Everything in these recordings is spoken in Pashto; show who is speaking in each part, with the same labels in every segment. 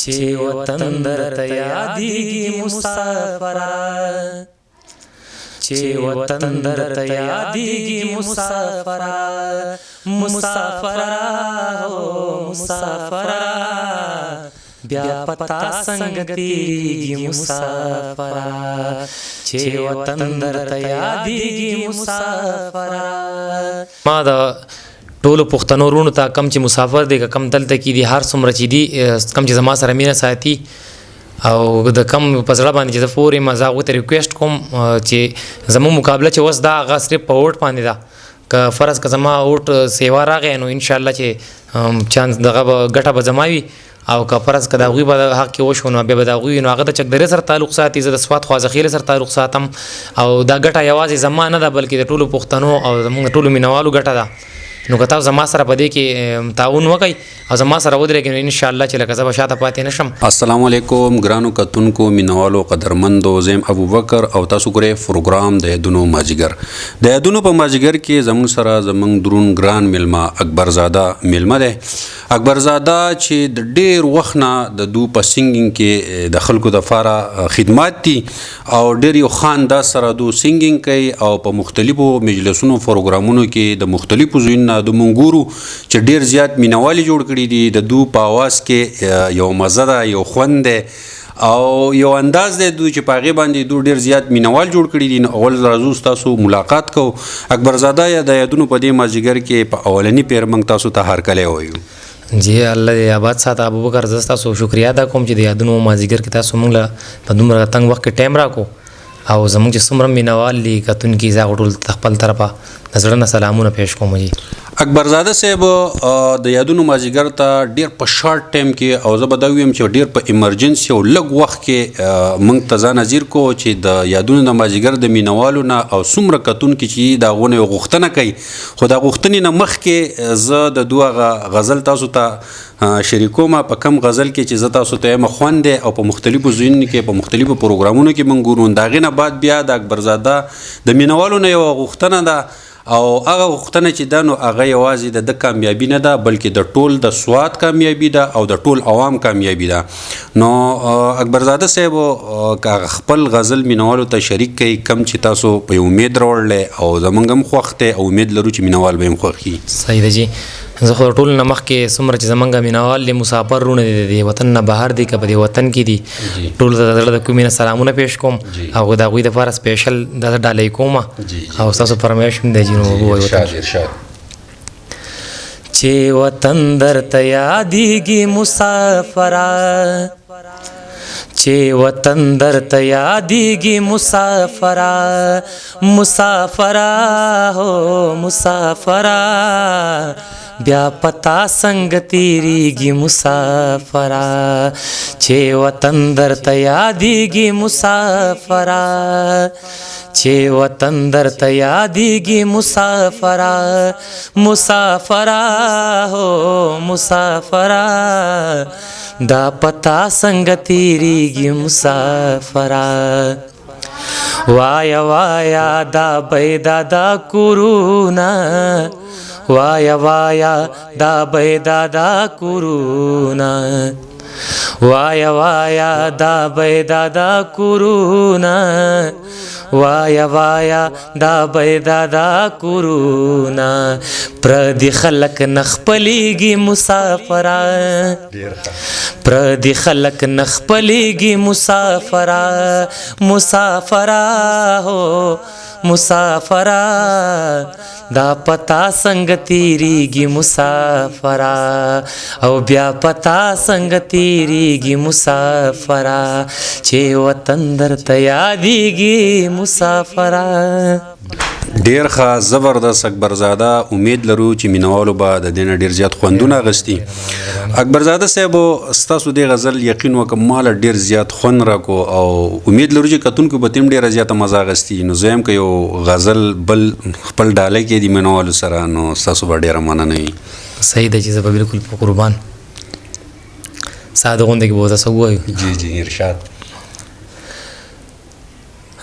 Speaker 1: چې وطن درته یادېږي مسافره، چې وطن درته یادېږي مسافره، مسافره او مسافره بیا پتا څنګه تیریږي مسافره، چې وطن درته یادېږي مسافره. ما د ټولو پښتنو وروڼو ته کم چې مسافر دی کم دلته کې دي هر څومره چې دي کم چې زما سره مینه ساتي او د کم په زړه باندې چې زه فورې زه هغوی ته ریکویسټ کوم چې زموږ مقابله چې اوس دا هغه صرف په ووټ باندې ده. که فرض که زما ووټ سیوا راغی نو انشاءالله چې چانس دغه به ګټه به زما وي، او که فرض که د هغوی به د حق کې وشو نو بیا به د هغوی نو هغه د چکدرې سره تعلق ساتي، زه د سوات خوازخیلې سره تعلق ساتم، او دا ګټه یوازې زما نه ده بلکې د ټولو پښتنو او زموږ د ټولو مینوالو ګټه ده. نو که تاسو زما سره په دې کې تعاون وکړئ او زما سره ودرېږئ نو انشاءالله چې لکه زه به شاته پاتې نه شم.
Speaker 2: السلام علیکم ګرانو کتونکو مینوالو قدرمندو، زم ابوبکر او تاسو ګورئ پروګرام د یادونو مازیګر. د یادونو په مازیګر کې زموږ سره زموږ درون ګران میلمه اکبرزاده میلمه دی. اکبرزاده چې د ډېر وخت نه د دو په سنګینګ کې د خلکو دپاره خدمات دي او ډېر یو خاندان سره دو سنګینګ کوي او په مختلفو مجلسونو پروګرامونو کې د مختلفو ځایونو د منګورو چې ډیر زیات مینوالي جوړ کړي دي. د دو په اواز کې یو مزه ده، یو خوند دی او یو انداز دی دو چې په هغې باندې دو ډیر زیات مینوال جوړ کړي دي. اول راځو ستاسو ملاقات کوو. اکبرزاده یا د یادونو په دې مازدیګر کې په اولني پیر موږ تاسو ته هرکلی وایو.
Speaker 1: جی الله دې آباد ساته ابوبکر، زه ستاسو شکریا ادا کوم چې د یادونو مازدیګر کې تاسو موږ له په دومره تنګ وخت کې ټایم راکړو او زموږ چې څومره مینوال دي کتونکي زه هغو ټول خپل طرفه د زړه نه سلامونه پیش کوم. جی
Speaker 2: اکبرزاده صاحب د یادونو مازدیګر ته ډیر په شارټ ټایم کې او زه به دا ویم چې ډیر په ایمرجنسي او لږ وخت کې موږ ته ځان حاضر کو چې د یادونو د مازدیګر د مینوالو نه او څومره کتونکي چې د هغو نه یو غوښتنه کوي، خو د غوښتنې نه مخکې زه د دوه غزل تاسو ته شریکوم. په کم غزل کې چې زه تاسو ته یم خوند دی او په مختلفو ځایونو کې په مختلفو پروګرامونو کې موږ ګورو. د هغې نه بعد بیا د اکبرزاده د مینوالو نه یوه غوښتنه ده او هغه غوښتنه چې ده نو هغه یوازې د کامیابي نه ده بلکې د ټول د سوات کامیابي ده او د ټول عوام کامیابي ده. نو اکبرزاده صاحب که خپل غزل مینوالو ته شریک کوي کم چې تاسو په امید راوړلی او زموږ هم خوښ دی او امید لرو چې مینوال به هم خوښ کړي.
Speaker 1: صحیح ده جی. زه خو ټول نه مخکې څومره چې زمونږ مینوال دي مسافر وروڼه دي د وطن نه بهر دي که په دې وطن کې دي ټولو ته د زړه د کومې نه سلامونه پیش کوم او د هغوی دپاره سپیشل دا ډالۍ کوم او ستاسو فرمایش هم دی جي. نو ووایو چې وطن درته یادېږي مسافره، چې وطن درته یادېږي مسافره، مسافره هو مسافره بیا پتا څنګه تیریږي مسافره، چې وطن درته یادېږي مسافره، چې وطن درته یادېږي مسافره، مسافره هو مسافره دا پتا څنګه تیریږي مسافره. وایا وایا دا بیدا دا کورونا، وایا وایا دا بیدا دا کورونا، وایا وایا دا بیدا دا کورونا، وایا وایا دا بیدا دا کورونا پردي خلک نخپلیږي مسافره، پردي خلک نخپلیږي مسافره، مسافره هو مسافره دا پتا څنګه تیریږي مسافره او بیا پتا څنګه تیریږي مسافره، چې وطن درته یادېږي مسافره.
Speaker 2: ډیر ښه زبردست اکبرزاده. امید لرو چې مینوالو به د دې نه ډیر زیات خوندونه اخیستي. اکبرزاده صاحب ستاسو دې غزل یقین وکړم ماله ډیر زیات خوند راکو او امید لرو چې کتونکو به تیم ډیره زیاته مزه اخیستي. نو زه یم که یو غزل بل خپل ډاله کې د مینوالو سره نو ستاسو به ډیره مننه وي.
Speaker 1: صحیح ده چې زه به بلکل په قربان ساده غونډه کې به ورته څه ووایو.
Speaker 2: جی جی ارشاد.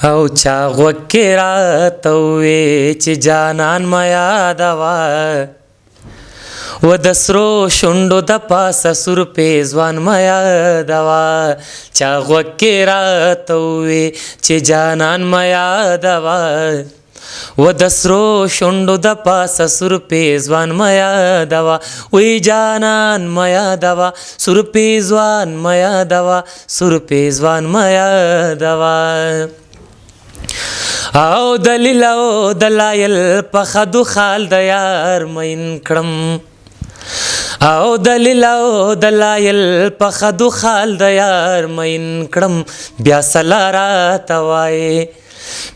Speaker 1: او چا غوږ راته ووې چې جانان مه یادوه، و د سرو شونډو د پاسه سور پیزوان میا دوا چا غوږ کې راته ووې چې جانان میا دوا و د سرو شونډو د پاسه سور پیزوان میا دوا وی جانان میا دوا سور پیزوان میا دوا سور پیزوان میا دوا او دلیل او دلایل په خدو خال د یار مین کړم او دلیل او دلایل په خدو خال د یار مین کړم بیا سلارا توای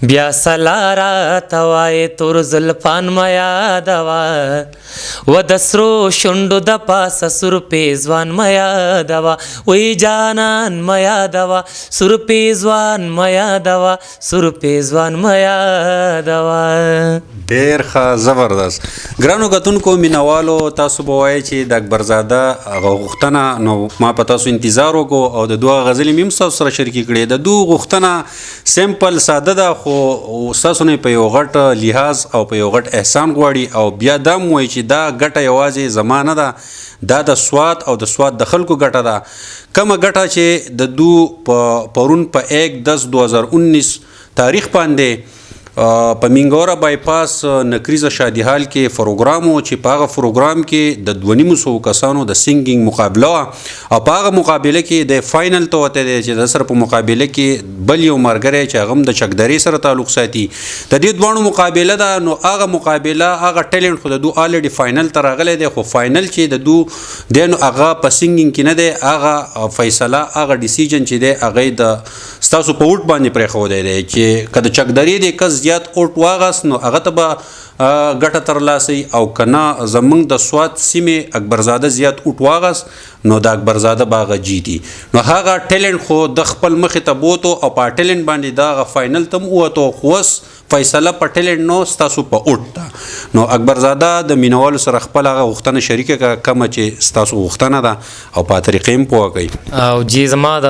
Speaker 1: بیا سلارا توای تور زلفان میا دوا و د سرو شونډو د پاسه سور پیزوان میا دوا وی جانان میا دوا سور پیزوان میا دوا سور پیزوان میا دوا.
Speaker 2: ډیر ښه زبردست. ګرانو کتونکو مینوالو تاسو به وایئ چې د اکبرزاده هغه غوښتنه نو ما په تاسو انتظار وکړو او د دوه غزلې مې هم ستاسو سره شریکې کړې. د دوه غوښتنه سمپل ساده ده خو ستاسو نه په یو غټ لحاظ او په یو غټ احسان غواړي او بیا دا هم وایي چې دا ګټه یوازې زما نه ده دا د سوات او د سوات د خلکو ګټه ده. کومه ګټه چې د دوه پرون په 1/10/2019 تاریخ باندې په مینګورا بایپاس نکریزه شادي حال کې پروګرام و چې په هغه پروګرام کې د 250 کسانو د سنگینګ مقابله وه او په هغه مقابله کې د فاینل ته وته دی چې د سره په مقابله کې بل یو ملګری چې هغه هم د چکدرې سره تعلق ساتي د دې دواړو مقابله ده. نو هغه مقابله هغه ټیلنټ خو د دوه الریډي فاینل ته راغلی دی خو فاینل چې د دوه دی نو هغه په سنگینګ کې نه دی هغه فیصله هغه ډیسیژن چې دی هغه د ستاسو په ووټ باندې پرېښودی دی چې که د چکدرې دی کس زیات اوټ واغست نو هغه ته به ګټه ترلاسي او کنه زمونږ د سوات سیمې اکبرزاده زیات اوټ واغست نو د اکبرزاده به هغه جیتي. نو هغه ټیلنټ خو د خپل مخې ته بوتو او په ټیلنټ باندې د هغه فاینل ته هم ووتو خو اوس فیصله په ټیلنټ نو ستاسو په اوټ ده. نو اکبرزاده د مینوالو سره خپل هغه غوښتنه شریکه کړه کومه چې ستاسو غوښتنه ده او په طریقې هم پوه کوي.
Speaker 1: او جی زما د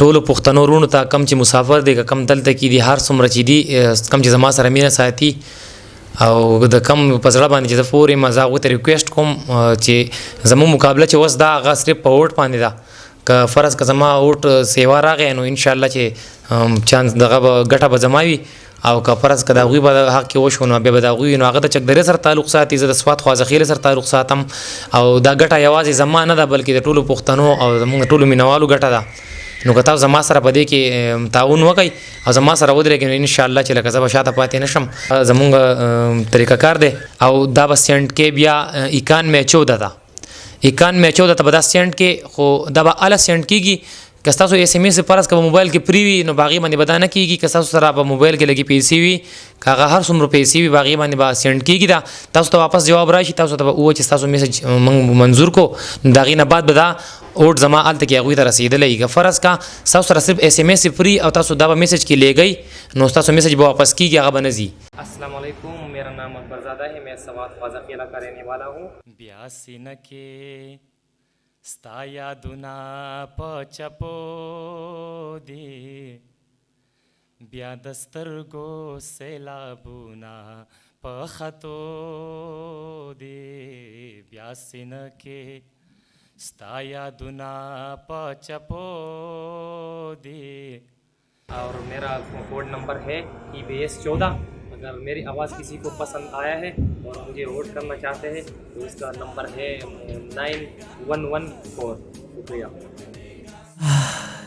Speaker 1: ټولو پښتنو رونو ته کم چې مسافر دی کم دلته کې دي هر څومره چې دي کم چې زما سره مینه ساتي او د کم په زړه باندې چې زه فورې ما زه هغوی ته ریکویسټ کوم چې زموږ مقابله چې اوس دا هغه صرف په ووټ باندې ده که فرض که زما ووټ سیوا راغی نو انشاءالله چې چانس دغه به ګټه به زما وي او که فرض که د هغوی به حق کې وشو نو بیا به د هغوی نو هغه د چکدرې سره تعلق ساتي زه د سوات خوازخیلې سره تعلق ساتم او دا ګټه یوازې زما نه ده بلکې د ټولو پښتنو او زموږ ټولو مینوالو ګټه ده. نو که تاسو زما سره په دې کې تعاون وکړئ او زما سره ودرېږئ نو انشاءالله چې لکه زه به شاته پاتې نه شم. زمونږ طریقه کار دی او دا به سینټ کې بیا 9114 ده 9114 ته به دا سینټ کې خو دا به اله سینټ کېږي که تاسو اس ام اس فرض که په موبایل کې پری وي نو باغې باندې به دا نه کېږي که تاسو سره په موبایل کې لګي پیسې وي که هغه هر څومره پیسې وي باغې باندې به سینډ کېږي دا تاسو ته واپس جواب راشي تاسو ته به ووایي چې ستاسو میسج موږ منظور کو د هغې نه بعد به دا اوټ زما هلته کې هغوی ته رسېدلی که فرض کا ستاسو سره صرف اس ام اس فری او تاسو دا به میسج کې لیږئ نو ستاسو میسج به واپس کېږي هغه به نه ځي. السلام علیکم میرا نام اکبرزادہ ہے میں سوات خوازخیلہ کا رہنے والا ہوں. بیا سینه کې ستا یادونه په چپو دي بیا د سترګو سیلابونه په خطو دي بیا سینه کې ستا یادونه په چپو دي. اور میرا کوڈ نمبر ہے EBS 14. اگر میری آواز کسی کو پسند آیا ہے اور مجھے ووٹ کرنا چاہتے ہیں تو اس کا نمبر ہے 9114. شکریہ.